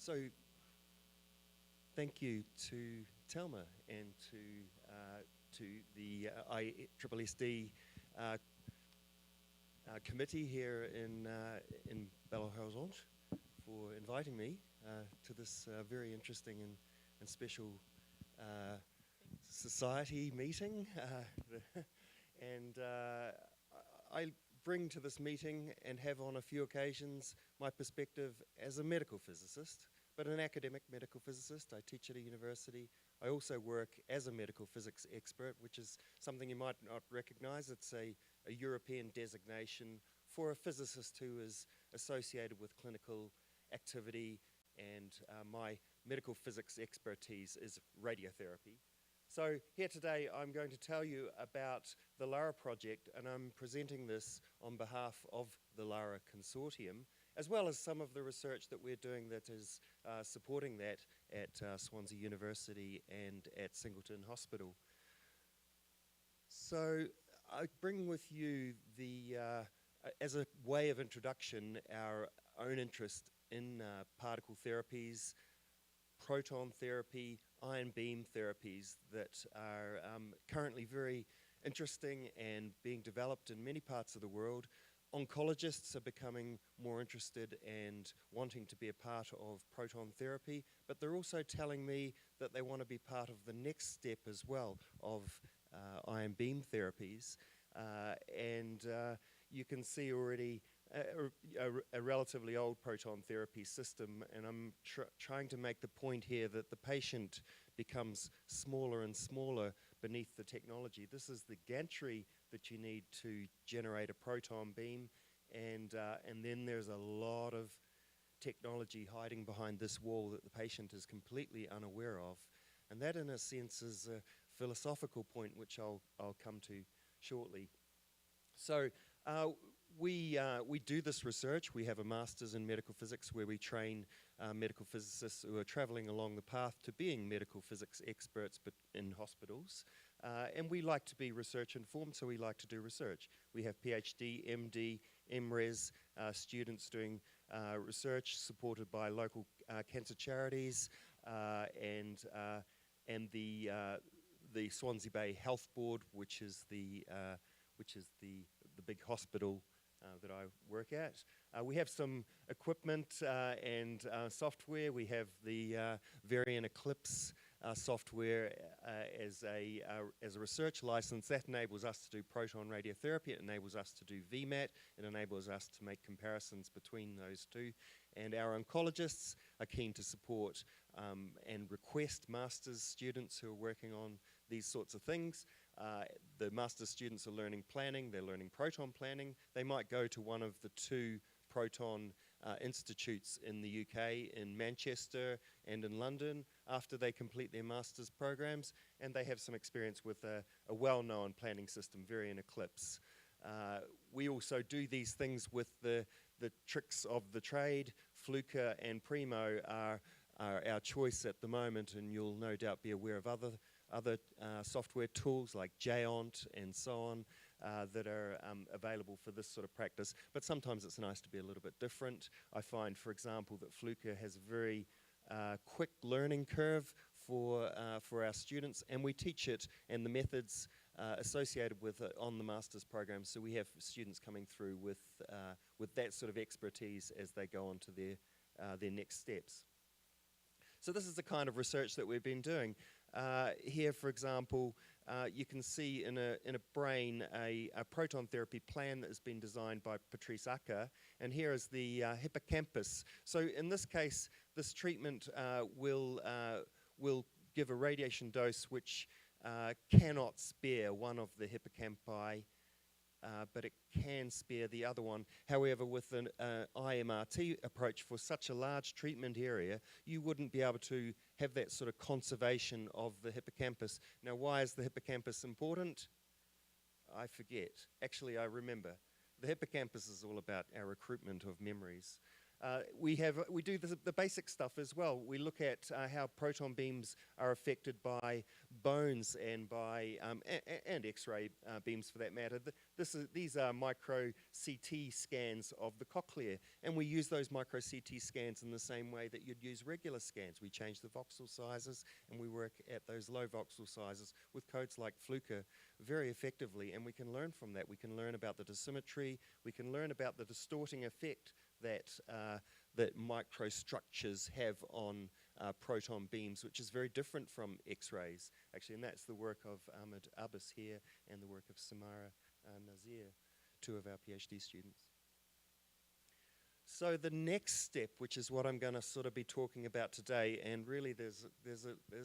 So, thank you to Telma and to the ISSSD committee here in Belo Horizonte for inviting me to this very interesting and special society meeting. And I bring to this meeting and have on a few occasions my perspective as a medical physicist, but an academic medical physicist. I teach at a university. I also work as a medical physics expert, which is something you might not recognize. It's a European designation for a physicist who is associated with clinical activity, and my medical physics expertise is radiotherapy. So here today I'm going to tell you about the LARA project, and I'm presenting this on behalf of the LARA consortium, as well as some of the research that we're doing that is supporting that at Swansea University and at Singleton Hospital. So I bring with you as a way of introduction, our own interest in particle therapies, proton therapy, ion beam therapies that are currently very interesting and being developed in many parts of the world. Oncologists are becoming more interested and wanting to be a part of proton therapy, but they're also telling me that they want to be part of the next step as well of ion beam therapies. And you can see already a relatively old proton therapy system, and I'm trying to make the point here that the patient becomes smaller and smaller beneath the technology. This is the gantry that you need to generate a proton beam, and then there's a lot of technology hiding behind this wall that the patient is completely unaware of. And that, in a sense, is a philosophical point which I'll come to shortly. So we do this research. We have a master's in medical physics where we train medical physicists who are traveling along the path to being medical physics experts but in hospitals. And we like to be research informed, so we like to do research. We have PhD, MD, MRes students doing research supported by local cancer charities and the Swansea Bay Health Board, which is the big hospital that I work at. We have some equipment and software. We have the Varian Eclipse software as a research license. That enables us to do proton radiotherapy. It enables us to do VMAT. It enables us to make comparisons between those two. And our oncologists are keen to support and request master's students who are working on these sorts of things. The master's students are learning planning, they're learning proton planning. They might go to one of the two proton institutes in the UK, in Manchester and in London, after they complete their master's programs, and they have some experience with a well-known planning system, Varian Eclipse. We also do these things with the tricks of the trade. Fluker and Primo are our choice at the moment, and you'll no doubt be aware of other software tools like Jayont and so on that are available for this sort of practice. But sometimes it's nice to be a little bit different. I find, for example, that Fluker has a very quick learning curve for our students, and we teach it and the methods associated with it on the master's program. So we have students coming through with that sort of expertise as they go on to their next steps. So this is the kind of research that we've been doing. Here, for example, you can see in a brain a proton therapy plan that has been designed by Patrice Acker, and here is the hippocampus. So in this case, this treatment will give a radiation dose which cannot spare one of the hippocampi, but it can spare the other one. However, with an IMRT approach for such a large treatment area, you wouldn't be able to have that sort of conservation of the hippocampus. Now, why is the hippocampus important? I forget. Actually, I remember. The hippocampus is all about our recruitment of memories. We do the basic stuff as well. We look at how proton beams are affected by bones and by and X-ray beams for that matter. These are micro CT scans of the cochlea, and we use those micro CT scans in the same way that you'd use regular scans. We change the voxel sizes, and we work at those low voxel sizes with codes like Fluker very effectively, and we can learn from that. We can learn about the dosimetry. We can learn about the distorting effect that microstructures have on proton beams, which is very different from X-rays, actually, and that's the work of Ahmed Abbas here and the work of Samara Nazir, two of our PhD students. So the next step, which is what I'm going to sort of be talking about today, and really there's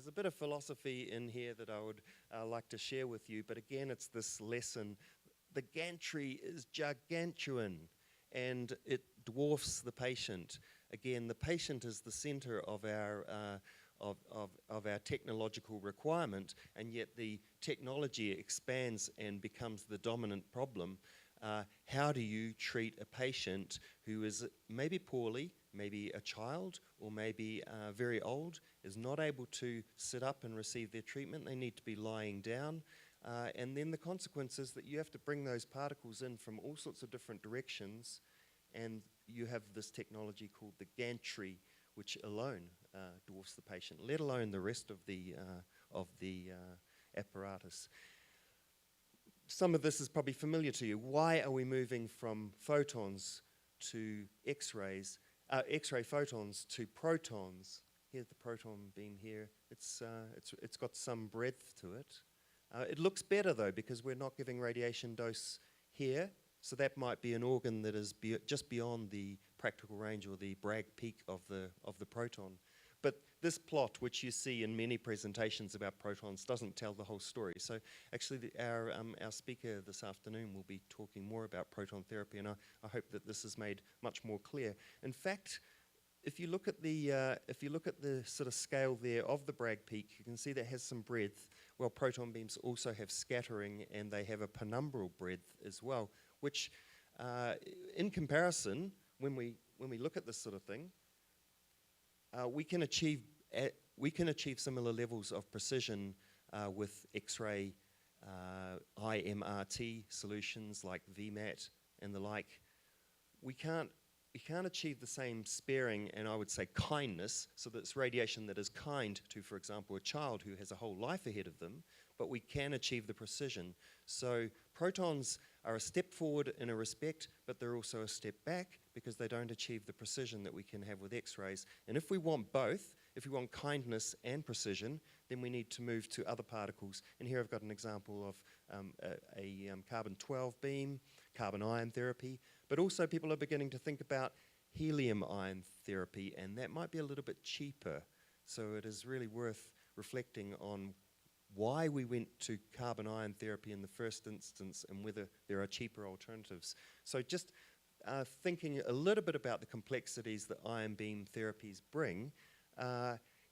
a bit of philosophy in here that I would like to share with you, but again, it's this lesson. The gantry is gargantuan, and it dwarfs the patient. Again, the patient is the center of our technological requirement, and yet the technology expands and becomes the dominant problem. How do you treat a patient who is maybe poorly, maybe a child, or maybe very old, is not able to sit up and receive their treatment? They need to be lying down. And then the consequence is that you have to bring those particles in from all sorts of different directions, and you have this technology called the gantry, which alone dwarfs the patient, let alone the rest of the apparatus. Some of this is probably familiar to you. Why are we moving from photons to X-rays, X-ray photons to protons? Here's the proton beam here. It's got some breadth to it. It looks better though, because we're not giving radiation dose here, so that might be an organ that is just beyond the practical range or the Bragg peak of the proton. But this plot, which you see in many presentations about protons, doesn't tell the whole story. So actually our speaker this afternoon will be talking more about proton therapy, and I hope that this is made much more clear. In fact, if you look at the sort of scale there of the Bragg peak, you can see that has some breadth. Well, proton beams also have scattering, and they have a penumbral breadth as well, which in comparison, when we look at this sort of thing, we can achieve similar levels of precision with X-ray IMRT solutions like VMAT and the like. We can't achieve the same sparing and, I would say, kindness, so that it's radiation that is kind to, for example, a child who has a whole life ahead of them, but we can achieve the precision. So protons are a step forward in a respect, but they're also a step back because they don't achieve the precision that we can have with X-rays. And if we want both, if we want kindness and precision, then we need to move to other particles. And here I've got an example of a carbon-12 beam, carbon ion therapy, but also people are beginning to think about helium ion therapy, and that might be a little bit cheaper. So it is really worth reflecting on why we went to carbon ion therapy in the first instance and whether there are cheaper alternatives. So just thinking a little bit about the complexities that ion beam therapies bring,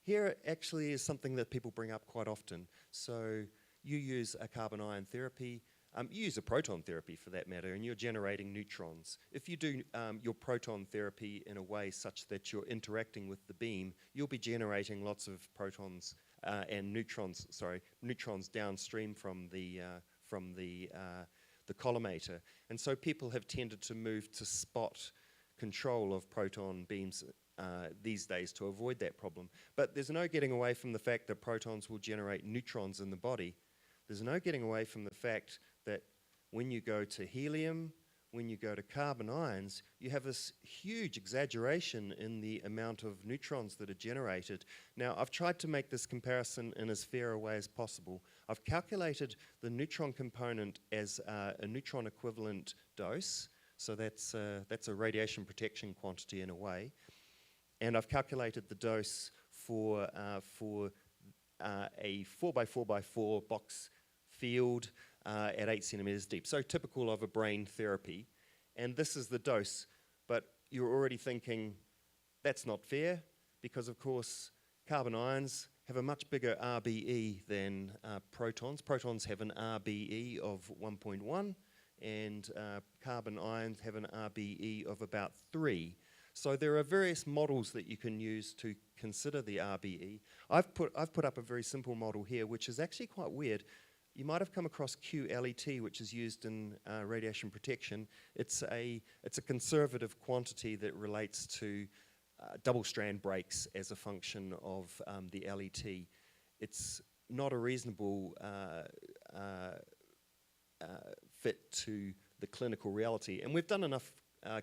here actually is something that people bring up quite often. So you use a carbon ion therapy, you use a proton therapy for that matter, and you're generating neutrons. If you do your proton therapy in a way such that you're interacting with the beam, you'll be generating lots of protons and neutrons downstream from the collimator. And so people have tended to move to spot control of proton beams these days to avoid that problem. But there's no getting away from the fact that protons will generate neutrons in the body. There's no getting away from the fact that when you go to helium, when you go to carbon ions, you have this huge exaggeration in the amount of neutrons that are generated. Now, I've tried to make this comparison in as fair a way as possible. I've calculated the neutron component as a neutron equivalent dose, so that's a radiation protection quantity in a way, and I've calculated the dose for a 4x4x4 box field at 8 centimeters deep, so typical of a brain therapy. And this is the dose, but you're already thinking that's not fair, because of course carbon ions have a much bigger RBE than protons. Protons have an RBE of 1.1, and carbon ions have an RBE of about 3. So there are various models that you can use to consider the RBE. I've put up a very simple model here, which is actually quite weird. You might have come across QLET, which is used in radiation protection. It's a conservative quantity that relates to double-strand breaks as a function of the LET. It's not a reasonable fit to the clinical reality. And we've done enough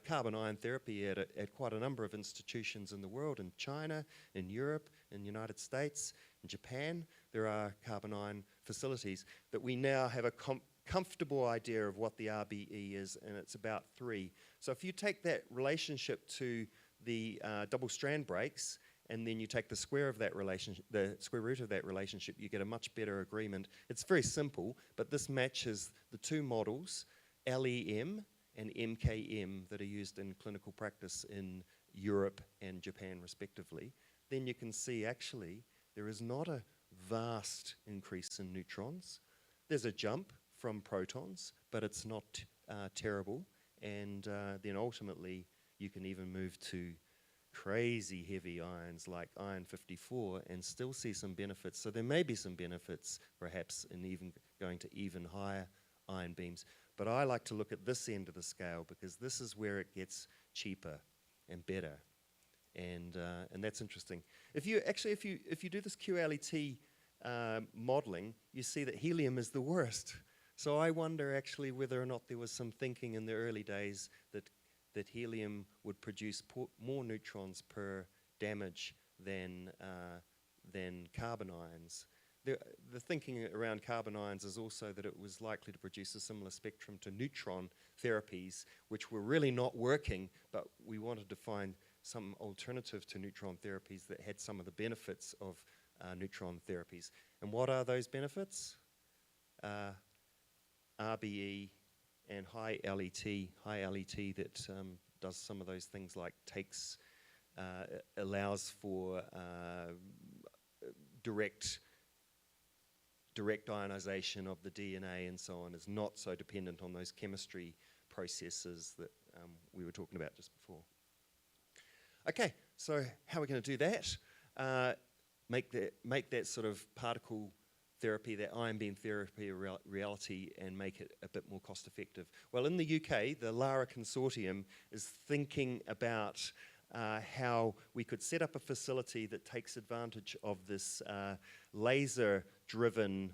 carbon ion therapy at quite a number of institutions in the world, in China, in Europe, in the United States, in Japan. There are carbon ion facilities that we now have a comfortable idea of what the RBE is, and it's about 3. So if you take that relationship to the double strand breaks, and then you take the square of that relationship, the square root of that relationship, you get a much better agreement. It's very simple, but this matches the 2 models, LEM and MKM, that are used in clinical practice in Europe and Japan respectively. Then you can see actually there is not a vast increase in neutrons. There's a jump from protons, but it's not terrible. And then ultimately you can even move to crazy heavy ions like iron 54 and still see some benefits. So there may be some benefits perhaps in even going to even higher ion beams. But I like to look at this end of the scale because this is where it gets cheaper and better. And that's interesting. If you do this QLET modeling, you see that helium is the worst. So I wonder actually whether or not there was some thinking in the early days that helium would produce more neutrons per damage than carbon ions. The thinking around carbon ions is also that it was likely to produce a similar spectrum to neutron therapies, which were really not working, but we wanted to find some alternative to neutron therapies that had some of the benefits of neutron therapies. And what are those benefits? RBE and high LET that does some of those things like allows for direct ionization of the DNA and so on, is not so dependent on those chemistry processes that we were talking about just before. Okay, so how are we going to do that? Make that sort of particle therapy, that ion beam therapy a reality, and make it a bit more cost effective. Well, in the UK, the LARA consortium is thinking about how we could set up a facility that takes advantage of this laser-driven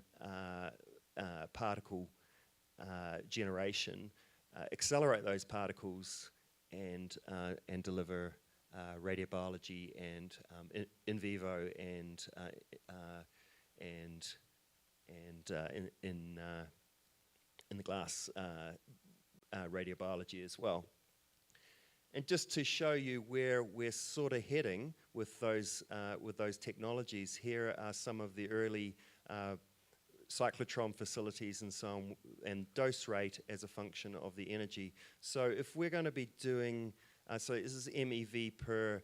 particle generation, accelerate those particles, and deliver radiobiology and in vivo and in the glass radiobiology as well. And just to show you where we're sort of heading with those technologies, here are some of the early cyclotron facilities and so on, and dose rate as a function of the energy. So if we're going to be doing, so this is MeV per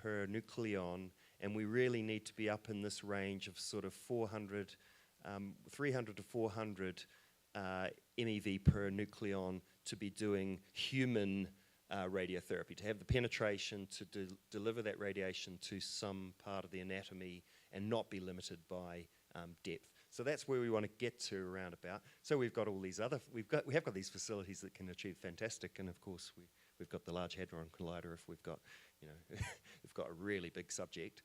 nucleon, and we really need to be up in this range of sort of 300 to 400 MeV per nucleon to be doing human radiotherapy, to have the penetration to deliver that radiation to some part of the anatomy and not be limited by depth. So that's where we want to get to around about. So we've got all these we have got these facilities that can achieve fantastic, and of course we've got the Large Hadron Collider if we've got, we've got a really big subject.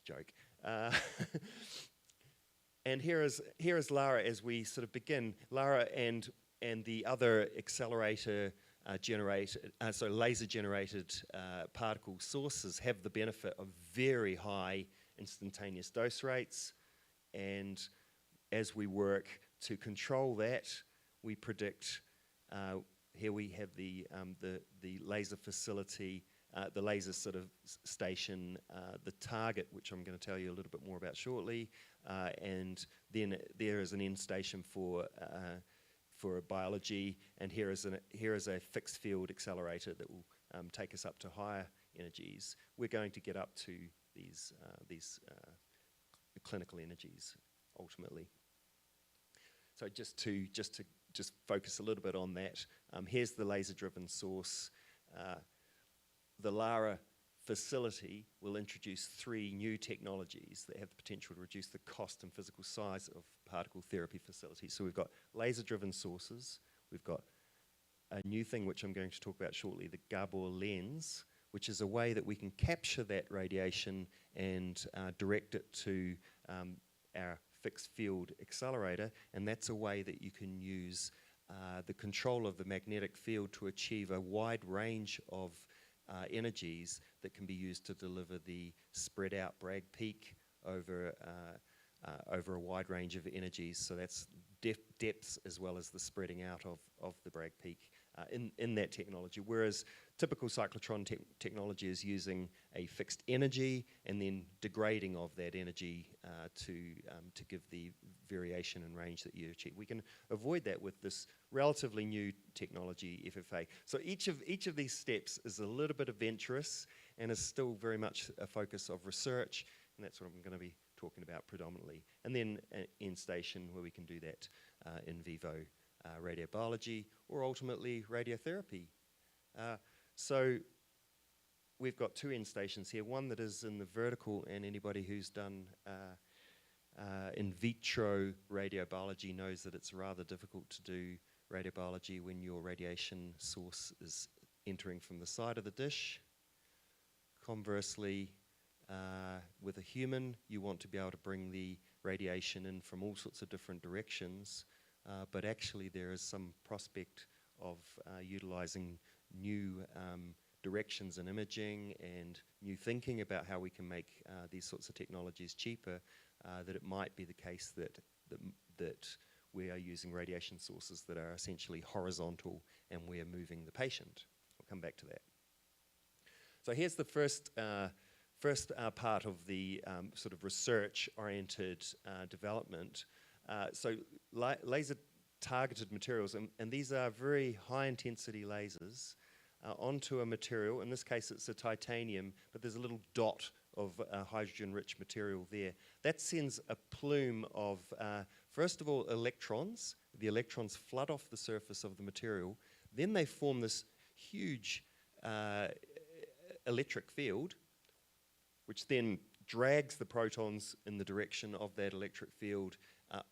Joke. And here is LARA as we sort of begin. LARA and the other accelerator laser-generated particle sources have the benefit of very high instantaneous dose rates, and as we work to control that, we predict. Here we have the laser facility, the laser sort of station, the target, which I'm going to tell you a little bit more about shortly, and then there is an end station for biology, and here is a fixed field accelerator that will take us up to higher energies. We're going to get up to these clinical energies ultimately. So just to focus a little bit on that, here's the laser-driven source. the Lara facility will introduce 3 new technologies that have the potential to reduce the cost and physical size of particle therapy facilities. So we've got laser-driven sources, we've got a new thing which I'm going to talk about shortly, the Gabor lens, which is a way that we can capture that radiation and direct it to our fixed field accelerator, and that's a way that you can use the control of the magnetic field to achieve a wide range of energies that can be used to deliver the spread out Bragg peak over a wide range of energies. So that's depths as well as the spreading out of the Bragg peak in that technology. Whereas typical cyclotron technology is using a fixed energy and then degrading of that energy to give the variation and range that you achieve. We can avoid that with this relatively new technology, FFA. So each of these steps is a little bit adventurous and is still very much a focus of research, and that's what I'm going to be talking about predominantly. And then an end station where we can do that in vivo radiobiology or ultimately radiotherapy. So we've got 2 end stations here, one that is in the vertical, and anybody who's done in vitro radiobiology knows that it's rather difficult to do radiobiology when your radiation source is entering from the side of the dish. Conversely, with a human, you want to be able to bring the radiation in from all sorts of different directions, but actually there is some prospect of utilizing new directions in imaging and new thinking about how we can make these sorts of technologies cheaper, that it might be the case that we are using radiation sources that are essentially horizontal and we are moving the patient. I'll come back to that. So here's the first part of the sort of research-oriented development. So laser-targeted materials, and these are very high-intensity lasers onto a material. In this case, it's a titanium, but there's a little dot of hydrogen-rich material there. That sends a plume of, first of all, electrons. The electrons flood off the surface of the material. Then they form this huge electric field, which then drags the protons in the direction of that electric field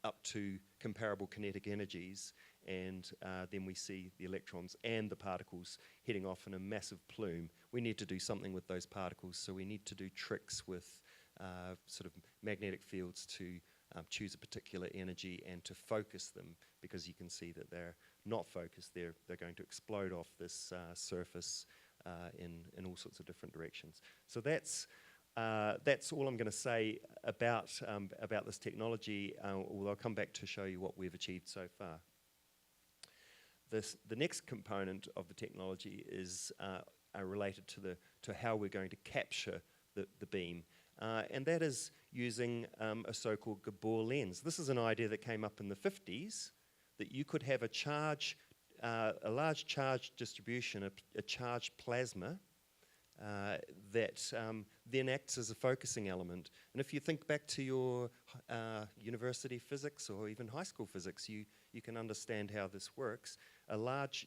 up to comparable kinetic energies, and then we see the electrons and the particles heading off in a massive plume. We need to do something with those particles, so we need to do tricks with sort of magnetic fields to choose a particular energy and to focus them, because you can see that they're not focused. They're going to explode off this surface in all sorts of different directions. So that's all I'm going to say about this technology, although I'll come back to show you what we've achieved so far. The next component of the technology is related to how we're going to capture the beam, and that is using a so-called Gabor lens. This is an idea that came up in the 50s, that you could have a large charge distribution, a charged plasma, that then acts as a focusing element. And if you think back to your university physics or even high school physics, you can understand how this works. A large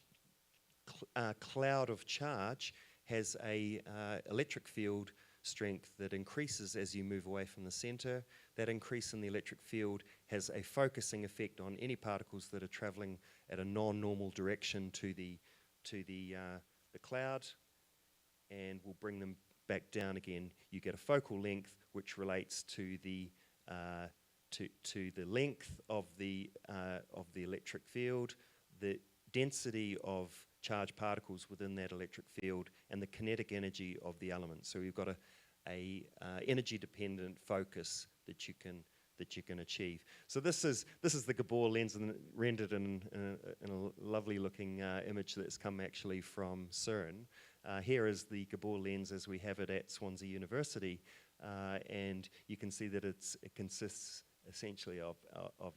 cloud of charge has a electric field strength that increases as you move away from the center. That increase in the electric field has a focusing effect on any particles that are traveling at a non-normal direction to the cloud, and we'll bring them back down again. You get a focal length which relates to the length of the electric field, the density of charged particles within that electric field, and the kinetic energy of the element. So we've got a energy-dependent focus that you can achieve. So this is the Gabor lens, and rendered in a lovely-looking image that's come actually from CERN. Here is the Gabor lens as we have it at Swansea University, and you can see that it consists essentially of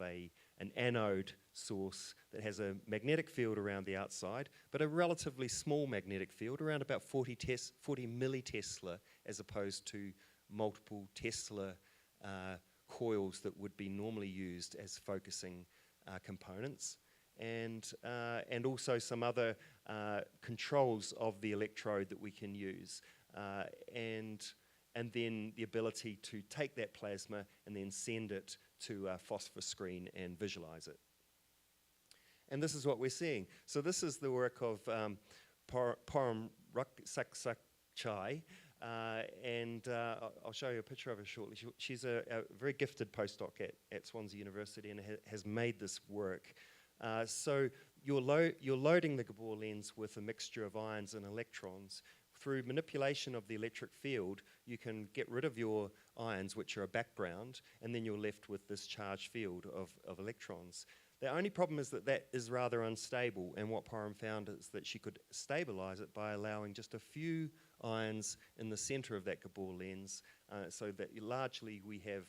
an anode source that has a magnetic field around the outside, but a relatively small magnetic field, around about 40 millitesla, as opposed to multiple Tesla coils that would be normally used as focusing components, and also some other controls of the electrode that we can use, and then the ability to take that plasma and then send it to a phosphor screen and visualize it. And this is what we're seeing. So this is the work of Param Ruksakchai, and I'll show you a picture of her shortly. She's a very gifted postdoc at Swansea University and has made this work. So you're loading the Gabor lens with a mixture of ions and electrons. Through manipulation of the electric field, you can get rid of your ions, which are a background, and then you're left with this charged field of electrons. The only problem is that that is rather unstable, and what Param found is that she could stabilize it by allowing just a few ions in the center of that Gabor lens, so that largely we have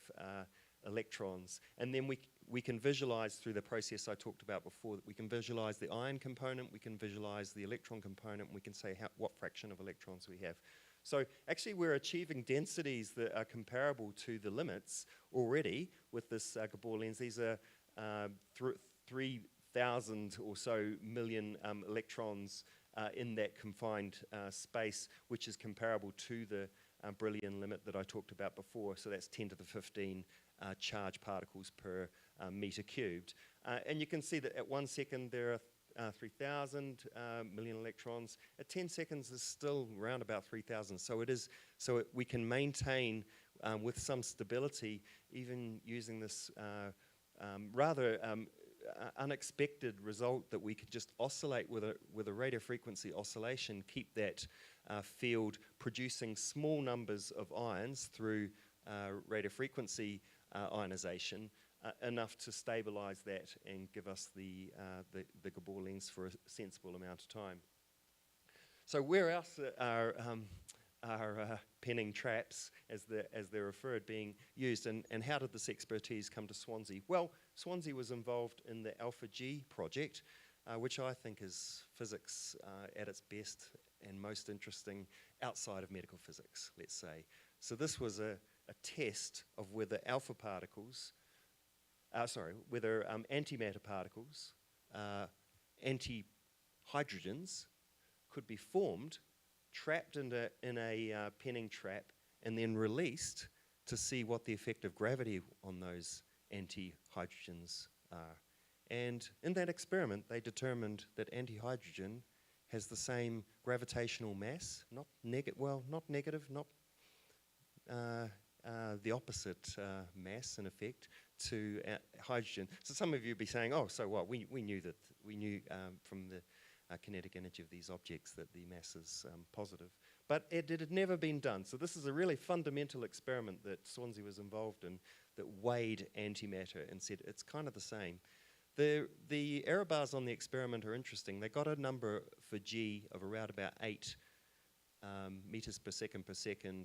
electrons. And then we can visualize through the process I talked about before, that we can visualize the ion component, we can visualize the electron component, we can say what fraction of electrons we have. So actually we're achieving densities that are comparable to the limits already with this Gabor lens. These are 3,000 or so million electrons in that confined space, which is comparable to the Brillian limit that I talked about before. So that's 10 to the 15 charge particles per meter cubed. And you can see that at 1 second there are 3,000 million electrons. At 10 seconds is still around about 3,000. So we can maintain with some stability, even using this rather unexpected result that we could just oscillate with a radio frequency oscillation, keep that field producing small numbers of ions through radio frequency ionization, enough to stabilize that and give us the Gabor lens for a sensible amount of time. So where else are penning traps, as they're referred, being used, and how did this expertise come to Swansea? Well, Swansea was involved in the Alpha G project, which I think is physics at its best and most interesting outside of medical physics, let's say. So this was a test of whether alpha particles, whether antimatter particles, anti-hydrogens, could be formed, trapped in a penning trap, and then released to see what the effect of gravity on those anti-hydrogens are. And in that experiment, they determined that anti-hydrogen has the same gravitational mass, not negative, not the opposite mass in effect to hydrogen. So some of you would be saying, oh, so what? We knew from the kinetic energy of these objects that the mass is positive. But it had never been done. So this is a really fundamental experiment that Swansea was involved in that weighed antimatter and said it's kind of the same. The error bars on the experiment are interesting. They got a number for G of around about 8 meters per second,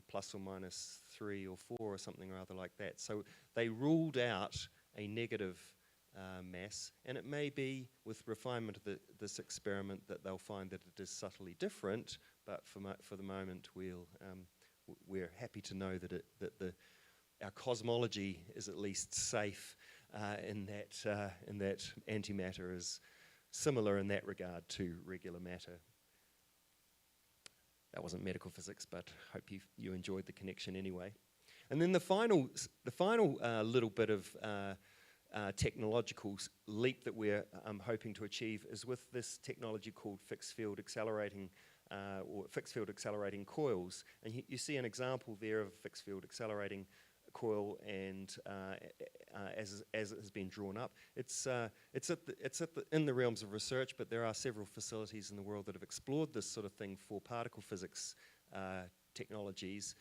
plus or minus 3 or 4 or something rather like that. So they ruled out a negative mass, and it may be with refinement of this experiment that they'll find that it is subtly different, but for the moment we're happy to know that our cosmology is at least safe in that antimatter is similar in that regard to regular matter. That wasn't medical physics, but hope you enjoyed the connection anyway. And then the final little bit of technological leap that we're hoping to achieve is with this technology called fixed field accelerating coils. And you see an example there of a fixed field accelerating coil, and as it has been drawn up, it's in the realms of research, but there are several facilities in the world that have explored this sort of thing for particle physics technologies.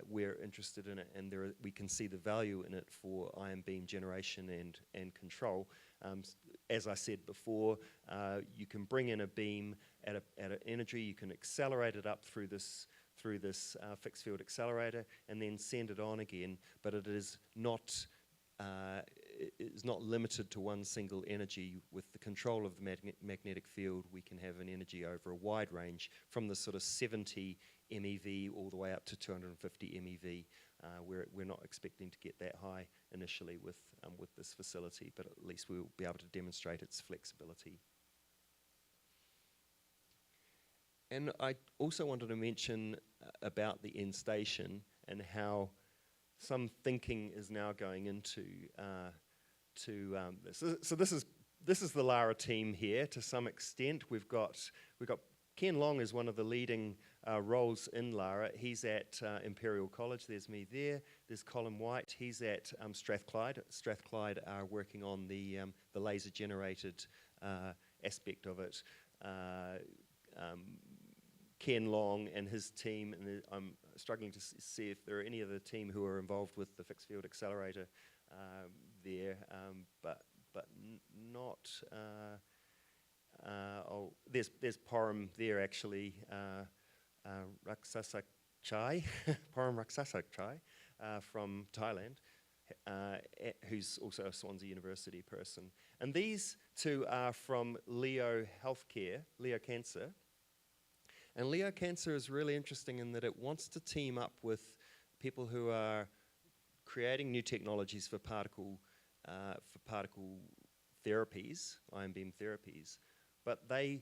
We're interested in it, and we can see the value in it for ion beam generation and control. As I said before, you can bring in a beam at an energy, you can accelerate it up through this fixed field accelerator and then send it on again, but it is not limited to one single energy. With the control of the magnetic field, we can have an energy over a wide range from the sort of 70 MeV all the way up to 250 MeV. We're not expecting to get that high initially with this facility, but at least we'll be able to demonstrate its flexibility. And I also wanted to mention about the end station and how some thinking is now going into this. So this is the Lara team here to some extent. We've got Ken Long is one of the leading roles in Lara. He's at Imperial College. There's me there. There's Colin White. He's at Strathclyde. Strathclyde are working on the laser generated aspect of it. Ken Long and his team, and I'm struggling to see if there are any of the team who are involved with the fixed field accelerator there, but not. There's Param there actually, Raksasakchai, Param Raksasakchai from Thailand, who's also a Swansea University person. And these two are from Leo Healthcare, Leo Cancer. And Leo Cancer is really interesting in that it wants to team up with people who are creating new technologies for particle therapies, ion beam therapies, but they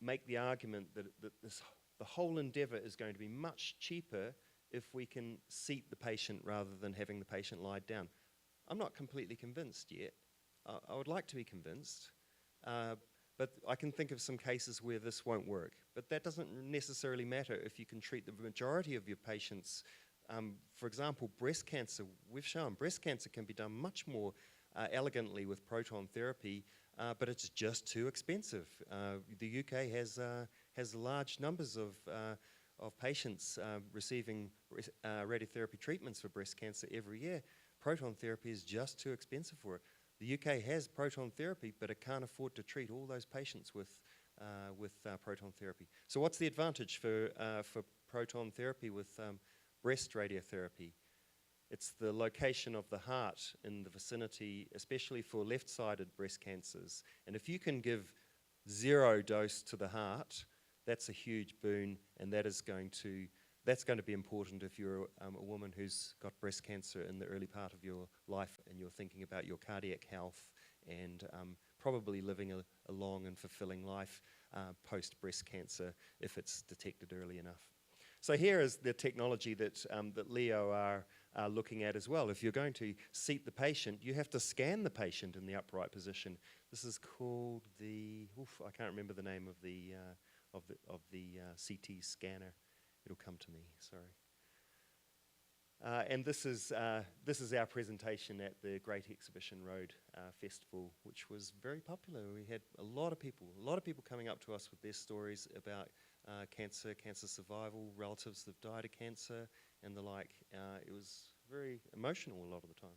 make the argument that the whole endeavor is going to be much cheaper if we can seat the patient rather than having the patient lie down. I'm not completely convinced yet. I would like to be convinced, but I can think of some cases where this won't work. But that doesn't necessarily matter if you can treat the majority of your patients. For example, breast cancer, we've shown breast cancer can be done much more elegantly with proton therapy, but it's just too expensive. The UK has large numbers of patients receiving radiotherapy treatments for breast cancer every year. Proton therapy is just too expensive for it. The UK has proton therapy, but it can't afford to treat all those patients with proton therapy. So what's the advantage for proton therapy with breast radiotherapy? It's the location of the heart in the vicinity, especially for left-sided breast cancers. And if you can give 0 dose to the heart, that's a huge boon, and that's going to be important if you're a woman who's got breast cancer in the early part of your life and you're thinking about your cardiac health and probably living a long and fulfilling life post-breast cancer if it's detected early enough. So here is the technology that Leo are looking at as well. If you're going to seat the patient, you have to scan the patient in the upright position. This is called I can't remember the name of the CT scanner. It'll come to me, sorry. And this is our presentation at the Great Exhibition Road Festival, which was very popular. We had a lot of people coming up to us with their stories about cancer survival, relatives that have died of cancer, and the like. It was very emotional a lot of the time.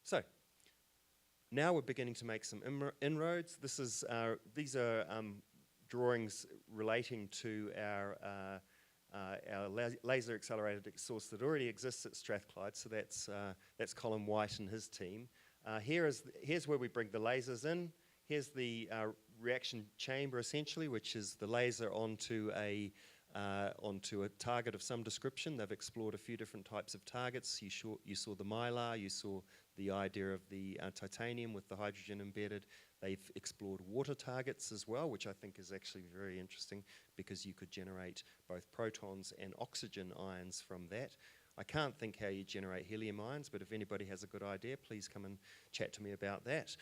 So, now we're beginning to make some inroads. These are drawings relating to our laser accelerated source that already exists at Strathclyde. So that's Colin White and his team. Here's where we bring the lasers in. Here's the reaction chamber essentially, which is the laser onto a target of some description. They've explored a few different types of targets. You saw the mylar, you saw the idea of the titanium with the hydrogen embedded. They've explored water targets as well, which I think is actually very interesting because you could generate both protons and oxygen ions from that. I can't think how you generate helium ions, but if anybody has a good idea, please come and chat to me about that.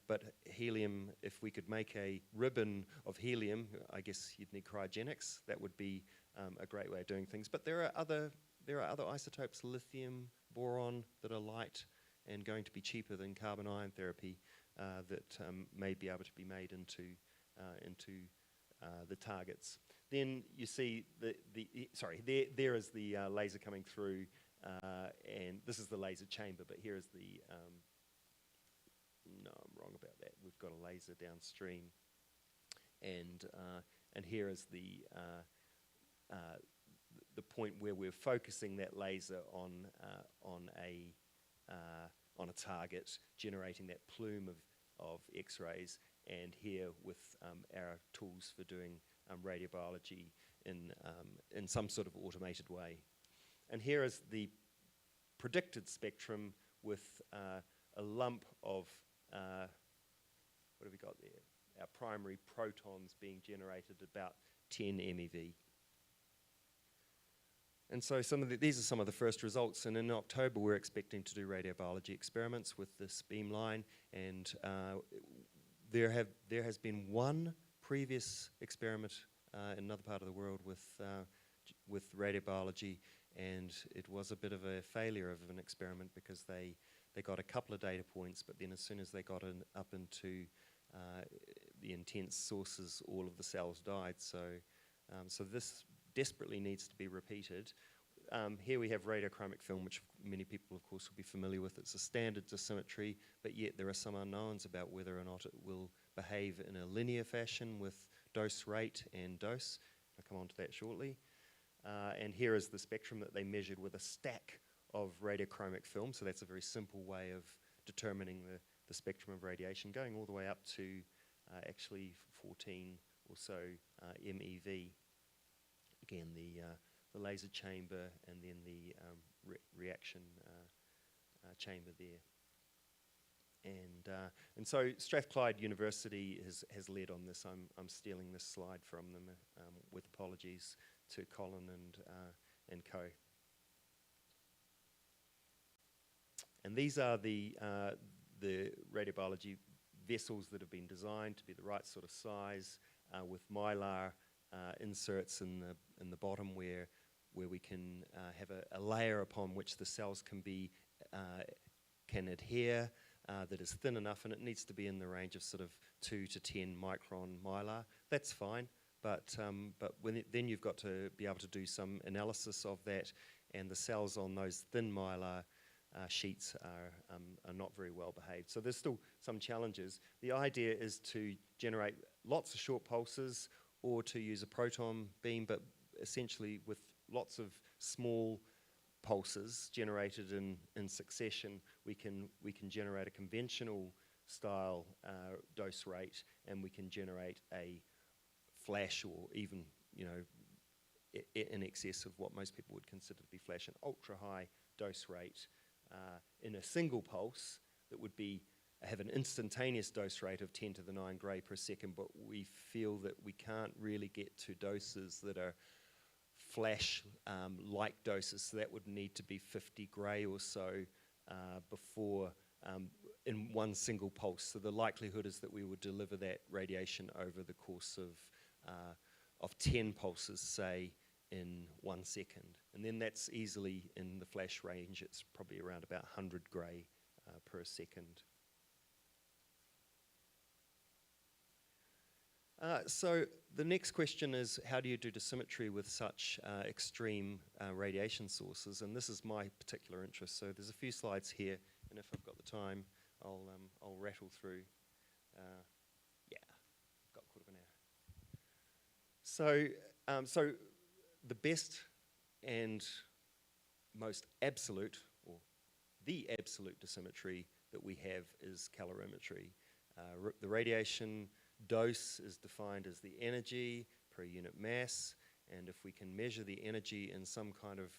But helium, if we could make a ribbon of helium, I guess you'd need cryogenics. That would be a great way of doing things. But there are other isotopes, lithium, boron, that are light and going to be cheaper than carbon ion therapy that may be able to be made into the targets. Then you see there is the laser coming through, and this is the laser chamber, but here is the, no, I'm wrong about that. We've got a laser downstream, and here is the point where we're focusing that laser on a target, generating that plume of X-rays, and here with our tools for doing radiobiology in some sort of automated way. And here is the predicted spectrum with a lump of what have we got there? Our primary protons being generated about 10 MeV. And so these are some of the first results, and in October we're expecting to do radiobiology experiments with this beamline, and there has been one previous experiment in another part of the world with radiobiology, and it was a bit of a failure of an experiment because they got a couple of data points, but then as soon as they got up into the intense sources, all of the cells died. So this desperately needs to be repeated. Here we have radiochromic film, which many people, of course, will be familiar with. It's a standard dosimetry, but yet there are some unknowns about whether or not it will behave in a linear fashion with dose rate and dose. I'll come on to that shortly. And here is the spectrum that they measured with a stack of radiochromic film. So that's a very simple way of determining the spectrum of radiation, going all the way up to actually 14 or so MeV. Again, the laser chamber and then the reaction chamber there. And so Strathclyde University has led on this. I'm stealing this slide from them with apologies to Colin and co. And these are the radiobiology vessels that have been designed to be the right sort of size with mylar inserts in the bottom where we can have a layer upon which the cells can adhere that is thin enough, and it needs to be in the range of sort of 2 to 10 micron mylar. That's fine, but then you've got to be able to do some analysis of that, and the cells on those thin mylar sheets are not very well behaved. So there's still some challenges. The idea is to generate lots of short pulses or to use a proton beam, but essentially with lots of small pulses generated in succession, we can generate a conventional style dose rate, and we can generate a flash, or even, in excess of what most people would consider to be flash, an ultra high dose rate in a single pulse that would have an instantaneous dose rate of 10 to the 9 gray per second, but we feel that we can't really get to doses that are flash-like doses, so that would need to be 50 gray or so before in one single pulse. So the likelihood is that we would deliver that radiation over the course of 10 pulses, say, in 1 second. And then that's easily in the flash range. It's probably around about 100 gray per second. So the next question is, how do you do dosimetry with such extreme radiation sources? And this is my particular interest. So there's a few slides here, and if I've got the time, I'll rattle through. Yeah, got a quarter of an hour. So the best and most absolute, or the absolute dosimetry that we have is calorimetry. The radiation dose is defined as the energy per unit mass, and if we can measure the energy in some kind of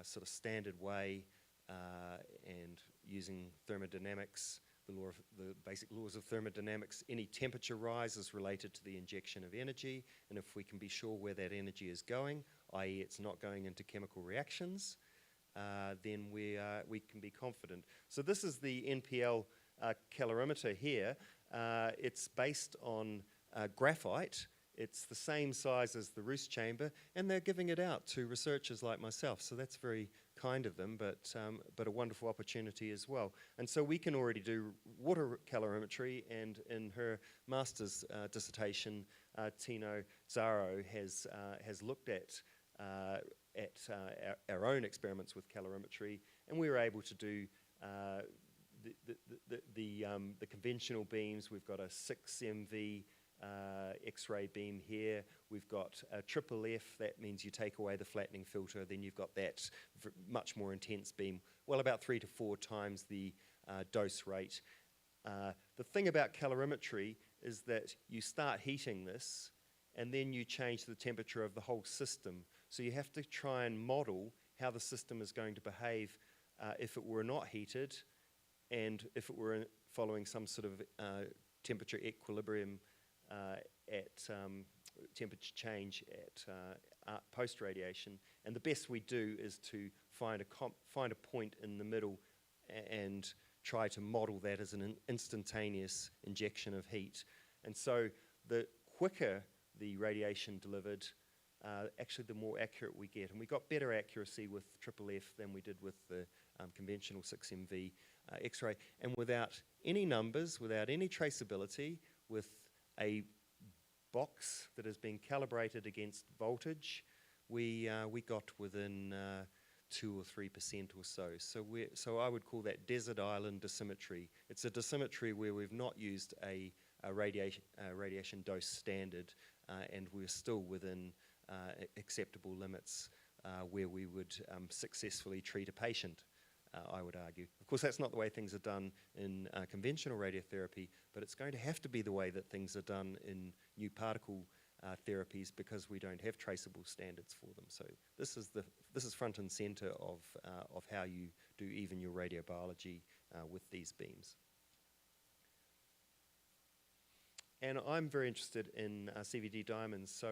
sort of standard way and using thermodynamics, the basic laws of thermodynamics, any temperature rise is related to the injection of energy, and if we can be sure where that energy is going, i.e. it's not going into chemical reactions, then we can be confident. So this is the NPL calorimeter here. It's based on graphite. It's the same size as the Roos chamber, and they're giving it out to researchers like myself. So that's very kind of them, but a wonderful opportunity as well. And so we can already do water calorimetry, and in her master's dissertation, Tino Zaro has looked at our own experiments with calorimetry, and we were able to do the conventional beams. We've got a 6 MV X-ray beam here. We've got a triple F, that means you take away the flattening filter, then you've got that much more intense beam, well about 3 to 4 times the dose rate. The thing about calorimetry is that you start heating this and then you change the temperature of the whole system. So you have to try and model how the system is going to behave if it were not heated, and if it were following some sort of temperature equilibrium at temperature change at post-radiation. And the best we do is to find a point in the middle and try to model that as an instantaneous injection of heat. And so the quicker the radiation delivered, actually the more accurate we get. And we got better accuracy with FFF than we did with the conventional 6MV X-ray. And without any numbers, without any traceability, with a box that has been calibrated against voltage, we got within 2 or 3% or so. So I would call that desert island dosimetry. It's a dosimetry where we've not used a radiation dose standard, and we're still within acceptable limits where we would successfully treat a patient, I would argue. Of course, that's not the way things are done in conventional radiotherapy, but it's going to have to be the way that things are done in new particle therapies, because we don't have traceable standards for them. So this is front and center of how you do even your radiobiology with these beams. And I'm very interested in CVD diamonds,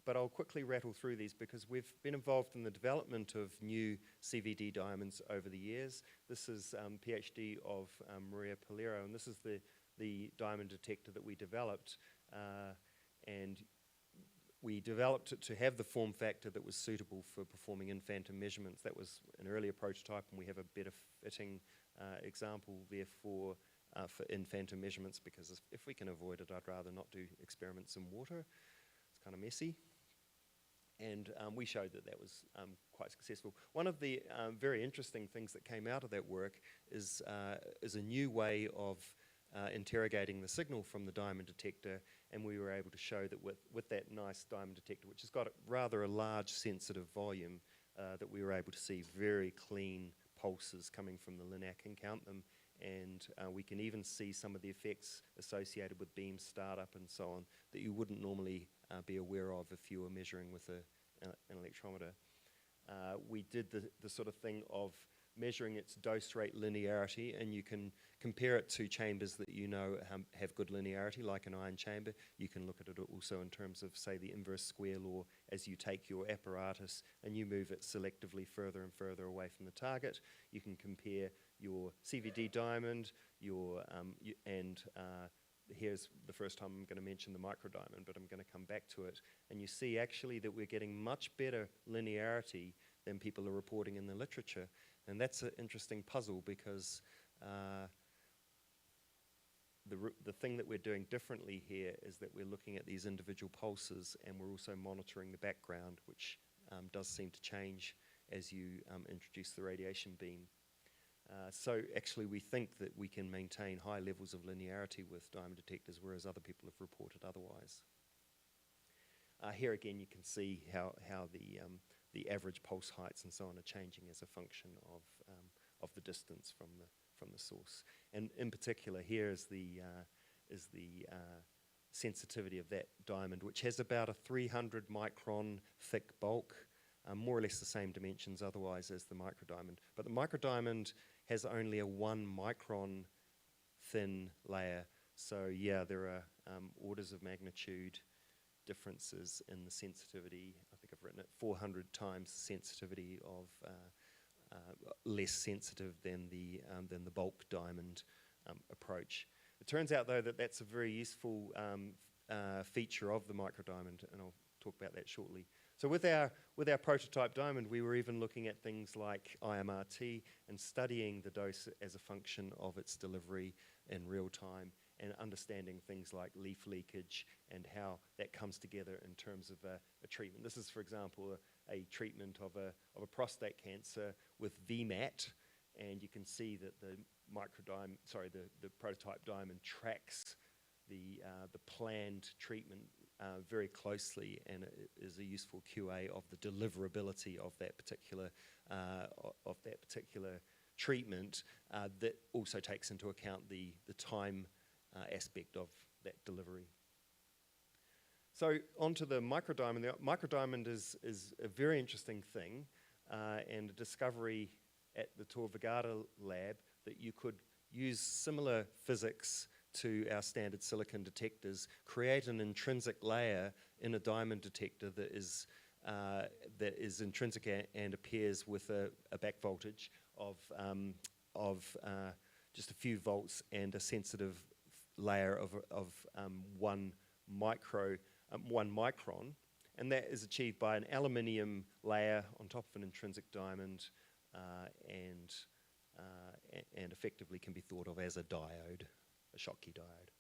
but I'll quickly rattle through these because we've been involved in the development of new CVD diamonds over the years. This is PhD of Maria Polero, and this is the diamond detector that we developed. And we developed it to have the form factor that was suitable for performing in-phantom measurements. That was an earlier prototype, and we have a better fitting example there for in-phantom measurements, because if we can avoid it, I'd rather not do experiments in water. It's kind of messy. And we showed that was quite successful. One of the very interesting things that came out of that work is a new way of interrogating the signal from the diamond detector, and we were able to show that with that nice diamond detector, which has got rather a large sensitive volume, that we were able to see very clean pulses coming from the LINAC and count them, and we can even see some of the effects associated with beam startup and so on that you wouldn't normally be aware of if you were measuring with an electrometer. We did the sort of thing of measuring its dose rate linearity, and you can compare it to chambers that you know have good linearity, like an ion chamber. You can look at it also in terms of, say, the inverse square law. As you take your apparatus and you move it selectively further and further away from the target, you can compare your CVD diamond, here's the first time I'm going to mention the microdiamond, but I'm going to come back to it. And you see actually that we're getting much better linearity than people are reporting in the literature. And that's an interesting puzzle, because the thing that we're doing differently here is that we're looking at these individual pulses, and we're also monitoring the background, which does seem to change as you introduce the radiation beam. So actually we think that we can maintain high levels of linearity with diamond detectors, whereas other people have reported otherwise. Here again you can see how the average pulse heights and so on are changing as a function of the distance from the source. And in particular, here is the sensitivity of that diamond, which has about a 300 micron thick bulk, more or less the same dimensions otherwise as the microdiamond. But the microdiamond has only a 1 micron thin layer. So yeah, there are orders of magnitude differences in the sensitivity. I think I've written it 400 times the sensitivity of less sensitive than the bulk diamond approach. It turns out though that that's a very useful feature of the microdiamond, and I'll talk about that shortly. So with our prototype diamond, we were even looking at things like IMRT and studying the dose as a function of its delivery in real time, and understanding things like leaf leakage and how that comes together in terms of a treatment. This is, for example, a treatment of a prostate cancer with VMAT, and you can see that the prototype diamond tracks the planned treatment very closely, and it is a useful QA of the deliverability of that particular treatment that also takes into account the time aspect of that delivery. So onto the microdiamond. The microdiamond is a very interesting thing, and a discovery at the Tor Vergata lab that you could use similar physics to our standard silicon detectors, create an intrinsic layer in a diamond detector that is intrinsic and appears with a back voltage of just a few volts and a sensitive layer of 1 micron, and that is achieved by an aluminium layer on top of an intrinsic diamond, and effectively can be thought of as a diode, a Schottky diode.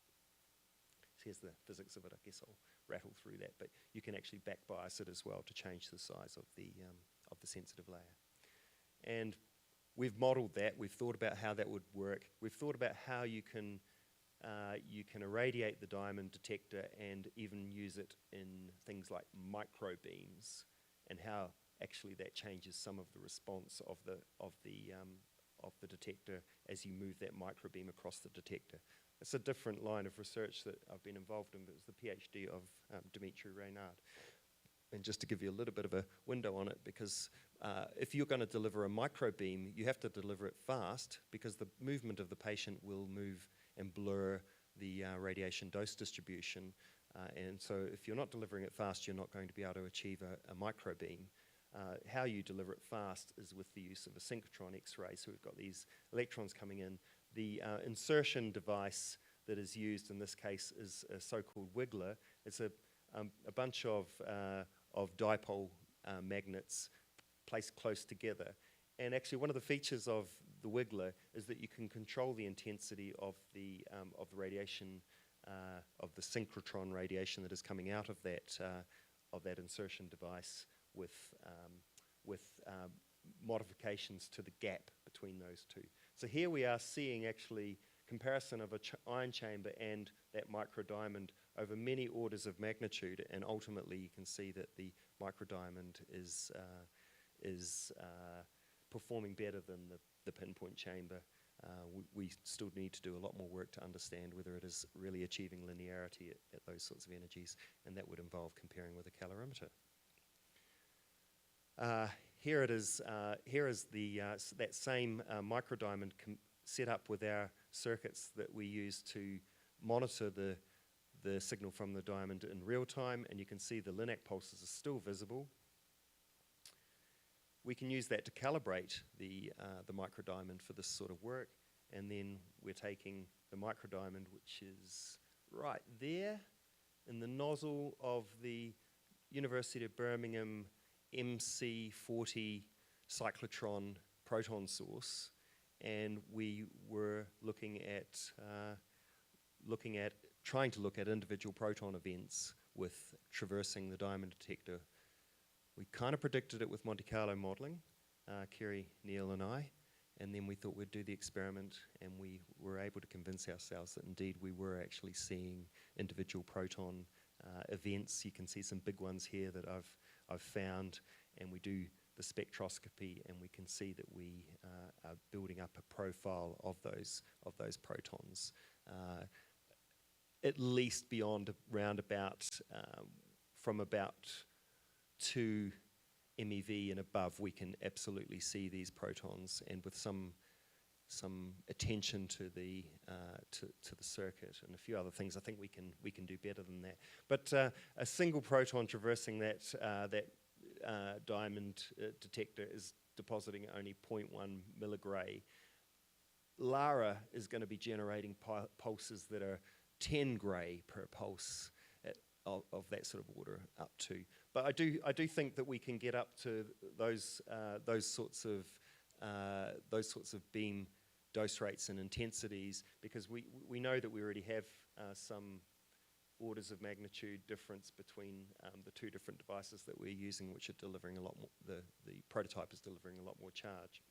So here's the physics of it. I guess I'll rattle through that, but you can actually back bias it as well to change the size of the sensitive layer. And we've modeled that. We've thought about how that would work. We've thought about how you can irradiate the diamond detector and even use it in things like microbeams, and how actually that changes some of the response of the detector as you move that microbeam across the detector. It's a different line of research that I've been involved in, but it's the PhD of Dimitri Reynard. And just to give you a little bit of a window on it, because if you're going to deliver a microbeam, you have to deliver it fast, because the movement of the patient will move and blur the radiation dose distribution. And so if you're not delivering it fast, you're not going to be able to achieve a microbeam. How you deliver it fast is with the use of a synchrotron X-ray. So we've got these electrons coming in. The insertion device that is used in this case is a so-called wiggler. It's a bunch of dipole magnets placed close together. And actually, one of the features of the wiggler is that you can control the intensity of the radiation, of the synchrotron radiation that is coming out of that insertion device with modifications to the gap between those two. So here we are seeing actually comparison of a ion chamber and that microdiamond over many orders of magnitude, and ultimately you can see that the microdiamond is performing better than the pinpoint chamber. We still need to do a lot more work to understand whether it is really achieving linearity at those sorts of energies, and that would involve comparing with a calorimeter. Here it is. Here is that same microdiamond set up with our circuits that we use to monitor the signal from the diamond in real time, and you can see the Linac pulses are still visible. We can use that to calibrate the microdiamond for this sort of work, and then we're taking the microdiamond, which is right there in the nozzle of the University of Birmingham MC40 cyclotron proton source, and we were trying to look at individual proton events with traversing the diamond detector. We kind of predicted it with Monte Carlo modeling, Kerry, Neil and I, and then we thought we'd do the experiment, and we were able to convince ourselves that indeed we were actually seeing individual proton events. You can see some big ones here that I've found, and we do the spectroscopy, and we can see that we are building up a profile of those protons, at least beyond around about from about 2 MeV and above. We can absolutely see these protons, and with some attention to the circuit and a few other things, I think we can do better than that. But a single proton traversing that diamond detector is depositing only 0.1 milligray. Lara is going to be generating pulses that are 10 gray per pulse of that sort of order up to. But I do think that we can get up to those sorts of beam dose rates and intensities, because we know that we already have some orders of magnitude difference between the two different devices that we're using, which are delivering a lot more. The prototype is delivering a lot more charge.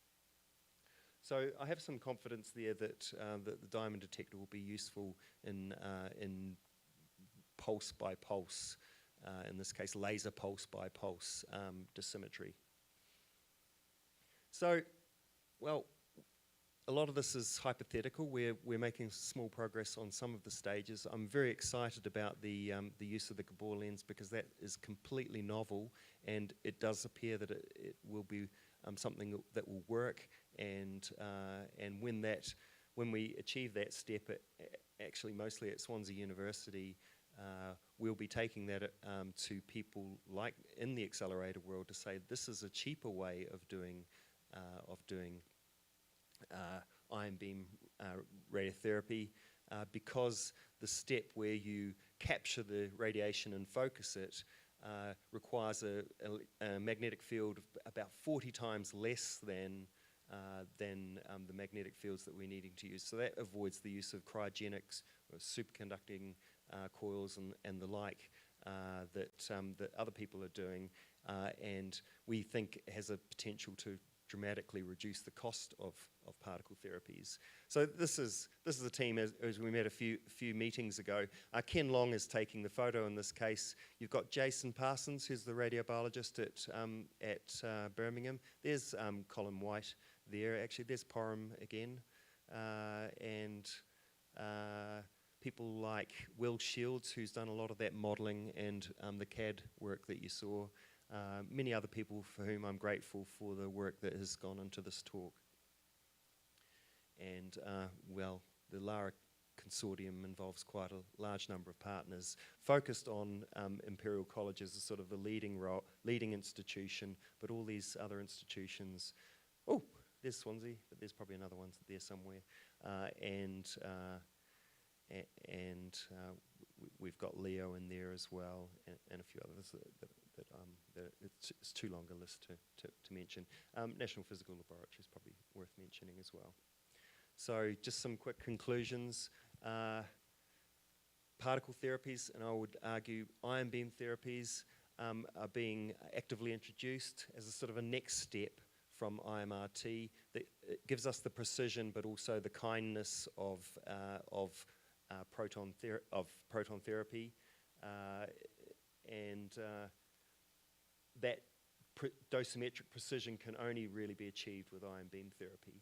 So I have some confidence there that the diamond detector will be useful in pulse by pulse, in this case laser pulse by pulse dosimetry. So, well, a lot of this is hypothetical. We're making small progress on some of the stages. I'm very excited about the use of the Gabor lens, because that is completely novel, and it does appear that it will be something that will work. And when that when we achieve that step, actually mostly at Swansea University, we'll be taking that to people like in the accelerator world to say this is a cheaper way of doing ion beam radiotherapy, because the step where you capture the radiation and focus it requires a magnetic field of about 40 times less than the magnetic fields that we're needing to use. So that avoids the use of cryogenics, or superconducting coils and the like that other people are doing, and we think has a potential to dramatically reduce the cost of particle therapies. So this is the team as we met a few meetings ago. Ken Long is taking the photo in this case. You've got Jason Parsons, who's the radiobiologist at Birmingham. There's Colin White there. Actually, there's Porum again, and people like Will Shields, who's done a lot of that modelling and the CAD work that you saw. Many other people for whom I'm grateful for the work that has gone into this talk. And, well, the LARA consortium involves quite a large number of partners focused on Imperial College as sort of the leading institution, but all these other institutions, oh, there's Swansea, but there's probably another one there somewhere, we've got Leo in there as well, and a few others that it's too long a list to mention. National Physical Laboratory is probably worth mentioning as well. So just some quick conclusions. Particle therapies, and I would argue ion beam therapies are being actively introduced as a sort of a next step from IMRT. That it gives us the precision, but also the kindness of proton therapy, and that dosimetric precision can only really be achieved with ion beam therapy.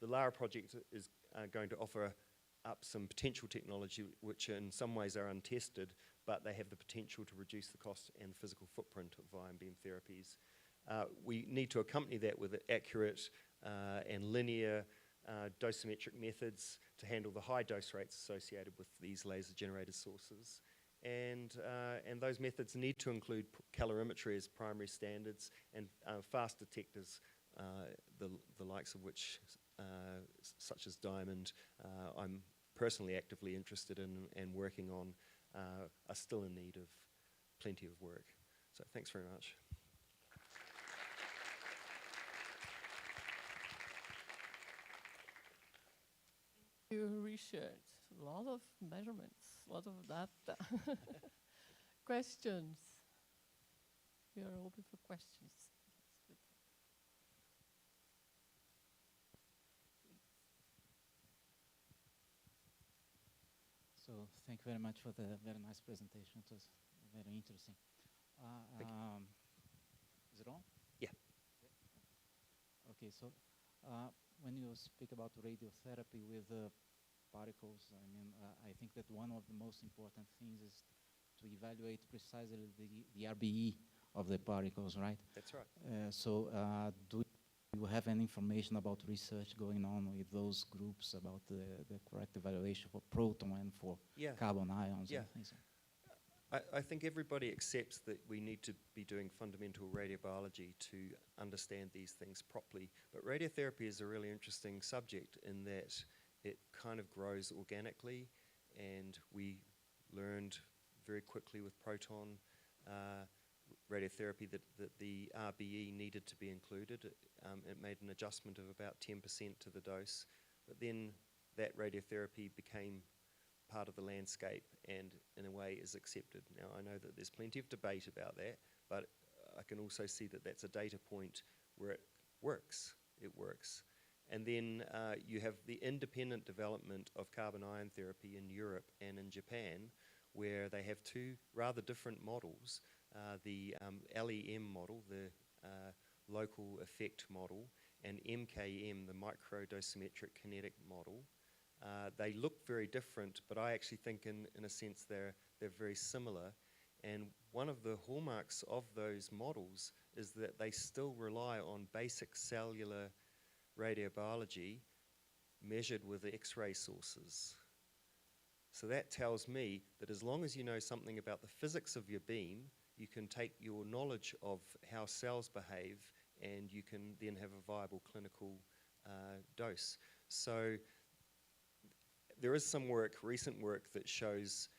The LARA project is going to offer up some potential technology which in some ways are untested, but they have the potential to reduce the cost and the physical footprint of ion beam therapies. We need to accompany that with accurate and linear dosimetric methods to handle the high dose rates associated with these laser generated sources. And those methods need to include calorimetry as primary standards and fast detectors, the likes of which, such as Diamond, I'm personally actively interested in and working on, are still in need of plenty of work. So thanks very much. Your research, a lot of measurements, a lot of data. Questions? We are open for questions. So thank you very much for the very nice presentation. It was very interesting. Is it on? Yeah. Okay, so when you speak about radiotherapy with particles, I mean, I think that one of the most important things is to evaluate precisely the RBE of the particles, right? That's right. Do you have any information about research going on with those groups about the correct evaluation for proton and for carbon ions and things? I think everybody accepts that we need to be doing fundamental radiobiology to understand these things properly. But radiotherapy is a really interesting subject in that it kind of grows organically, and we learned very quickly with proton radiotherapy that the RBE needed to be included. It made an adjustment of about 10% to the dose, but then that radiotherapy became part of the landscape and in a way is accepted. Now I know that there's plenty of debate about that, but I can also see that that's a data point where it works. And then you have the independent development of carbon ion therapy in Europe and in Japan, where they have two rather different models. The LEM model, the local effect model, and MKM, the microdosimetric kinetic model. They look very different, but I actually think in a sense they're very similar. And one of the hallmarks of those models is that they still rely on basic cellular radiobiology measured with X-ray sources. So that tells me that as long as you know something about the physics of your beam, you can take your knowledge of how cells behave and you can then have a viable clinical dose. So there is some work, recent work, that shows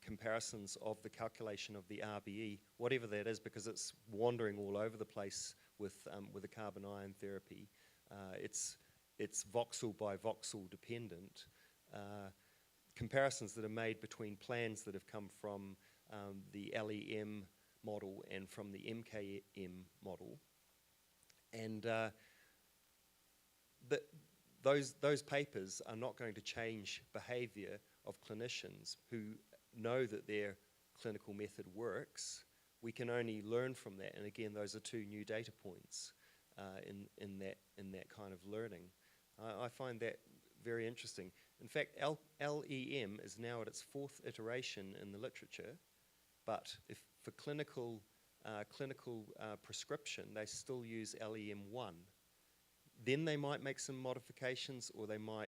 comparisons of the calculation of the RBE, whatever that is, because it's wandering all over the place with the carbon ion therapy. It's voxel by voxel dependent. Comparisons that are made between plans that have come from the LEM model and from the MKM model. And those papers are not going to change behavior of clinicians who know that their clinical method works. We can only learn from that. And again, those are two new data points in that kind of learning. I find that very interesting. In fact, LEM is now at its 4th iteration in the literature, but if for clinical prescription, they still use LEM1. Then they might make some modifications, or they might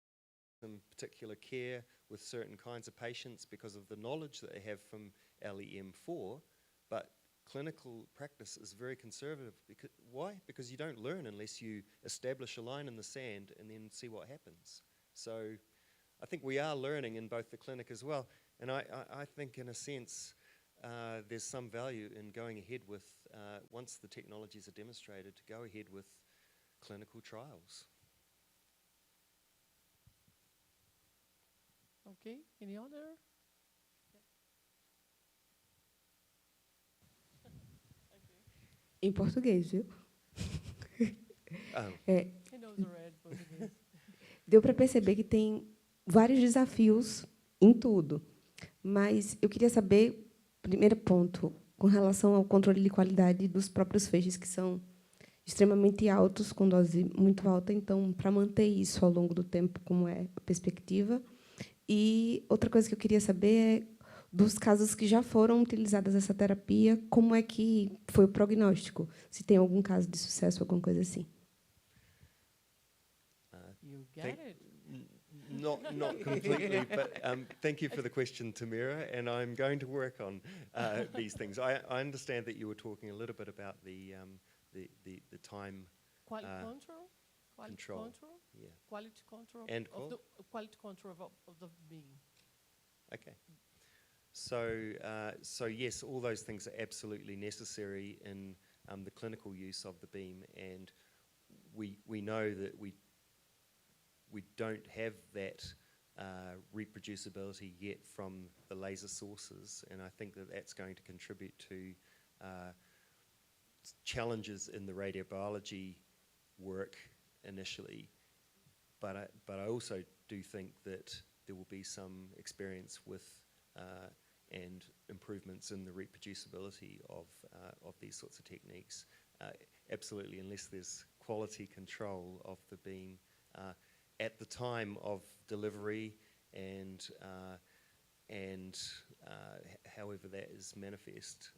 some particular care with certain kinds of patients because of the knowledge that they have from LEM4, but clinical practice is very conservative. Why? Because you don't learn unless you establish a line in the sand and then see what happens. So I think we are learning in both the clinic as well, and I think in a sense there's some value in going ahead with, once the technologies are demonstrated, to go ahead with clinical trials. Okay, any other? Em português, viu? He knows the red Portuguese. Deu para perceber que tem vários desafios em tudo, mas eu queria saber, primeiro ponto, com relação ao controle de qualidade dos próprios feixes, que são extremamente altos, com dose muito alta, então, para manter isso ao longo do tempo, como é a perspectiva. E outra coisa que eu queria saber é, dos casos que já foram utilizadas essa terapia, como é que foi o prognóstico? Se tem algum caso de sucesso, alguma coisa assim. You get it. Not completely, but thank you for the question, Tamira, and I'm going to work on these things. I understand that you were talking a little bit about the time Quality control? Quality control. Yeah. Quality control And of the quality control of the beam. Okay. So yes, all those things are absolutely necessary in the clinical use of the beam, and we know that we don't have that reproducibility yet from the laser sources, and I think that that's going to contribute to challenges in the radiobiology work initially, but I also do think that there will be some experience with and improvements in the reproducibility of these sorts of techniques. Absolutely, unless there's quality control of the beam at the time of delivery and however that is manifest.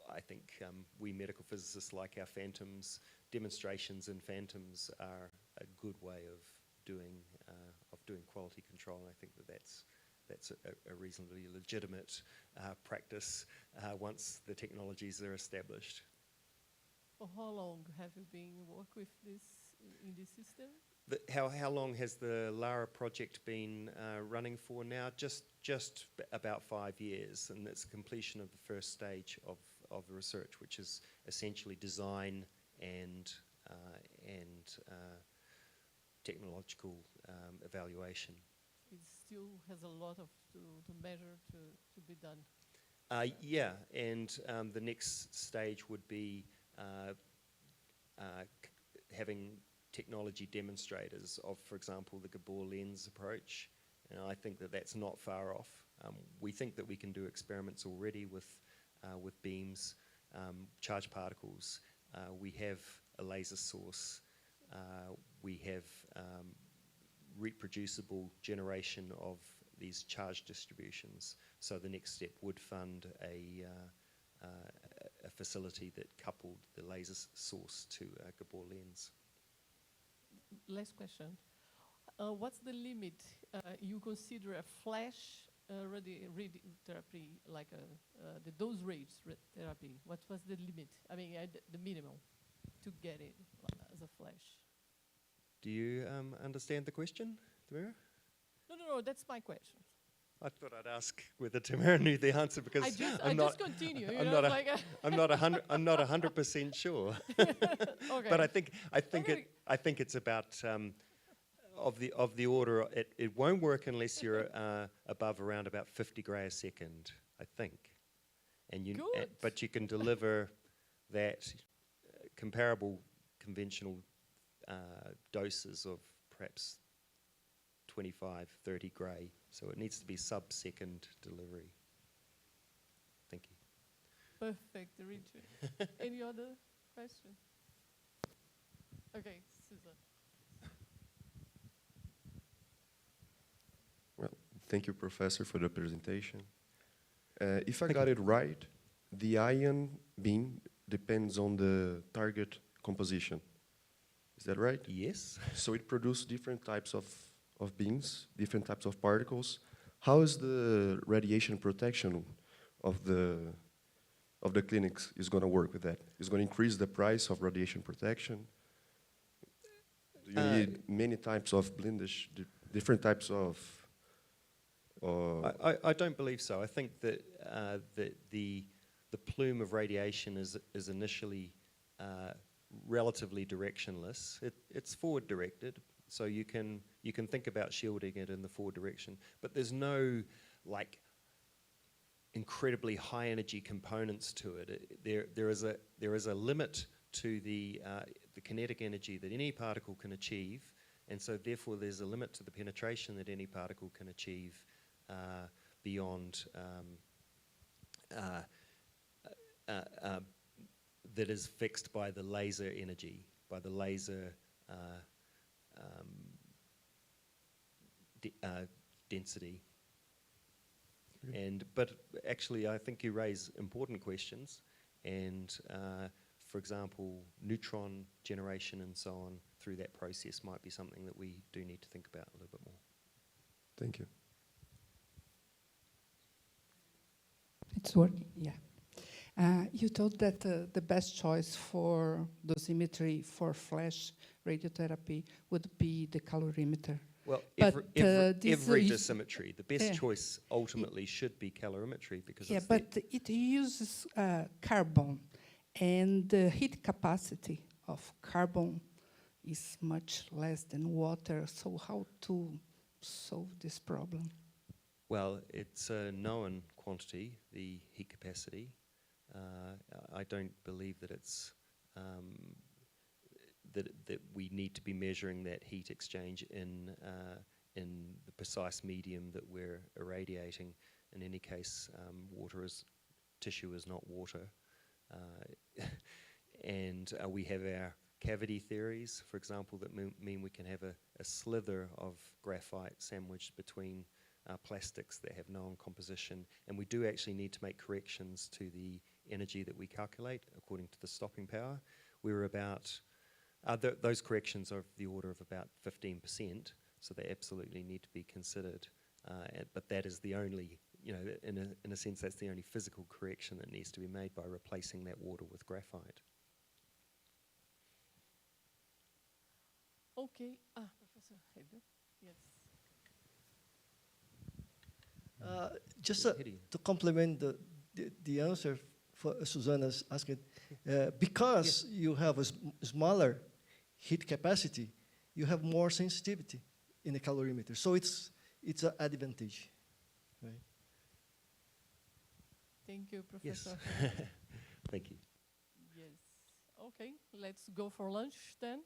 I think we medical physicists like our phantoms. Demonstrations in phantoms are a good way of doing quality control, and I think that that's a reasonably legitimate practice once the technologies are established. For how long have you been working with this in this system? How long has the LARA project been running for now? Just about 5 years, and it's completion of the first stage of the research, which is essentially design and technological evaluation. It still has a lot of to measure to be done. Yeah, and the next stage would be having technology demonstrators of, for example, the Gabor lens approach, and I think that that's not far off. We think that we can do experiments already with beams, charged particles. We have a laser source. We have reproducible generation of these charge distributions. So the next step would fund a facility that coupled the laser source to a Gabor lens. last question. What's the limit you consider a flash radiotherapy, like the dose range therapy? What was the limit? I mean, the minimum to get it as a flash? Do you understand the question, Tamara? No, that's my question. I thought I'd ask whether Tamara knew the answer because I just continue. I'm not 100% sure. Okay. But I think it's about of the order. It won't work unless you're above around about 50 gray a second, I think. And but you can deliver that comparable conventional doses of perhaps 25, 30 gray. So it needs to be sub-second delivery. Thank you. Perfect, Richard. Any other question? Okay, Susan. Well, thank you, Professor, for the presentation. If I got it right, the ion beam depends on the target composition. Is that right? Yes. So it produces different types of beams, different types of particles. How is the radiation protection of the clinics is going to work with that? Is going to increase the price of radiation protection? Do you need many types of blindage, different types of? I don't believe so. I think that the plume of radiation is initially relatively directionless. It's forward directed, so you can think about shielding it in the forward direction. But there's no like incredibly high energy components to it. There is a limit to the kinetic energy that any particle can achieve, and so therefore there's a limit to the penetration that any particle can achieve beyond that is fixed by the laser energy, by the laser density. But actually, I think you raise important questions, and for example, neutron generation and so on through that process might be something that we do need to think about a little bit more. Thank you. It's working, yeah. You told that the best choice for dosimetry for flash radiotherapy would be the calorimeter. Well, But, every dosimetry, the best choice ultimately should be calorimetry because yeah, it's but it uses carbon, and the heat capacity of carbon is much less than water. So how to solve this problem? well, it's a known quantity, the heat capacity. I don't believe that it's that we need to be measuring that heat exchange in the precise medium that we're irradiating. In any case, tissue is not water, and we have our cavity theories, for example, that mean we can have a slither of graphite sandwiched between plastics that have known composition, and we do actually need to make corrections to the energy that we calculate according to the stopping power. We're about those corrections are of the order of about 15%, so they absolutely need to be considered. But that is the only, in a sense, that's the only physical correction that needs to be made by replacing that water with graphite. Okay. Professor Hegel. Yes. Just to complement the answer for Susanna's asking, because you have a smaller heat capacity, you have more sensitivity in the calorimeter. So it's an advantage, right? Thank you, Professor. Yes. Thank you. Yes. Okay, let's go for lunch then.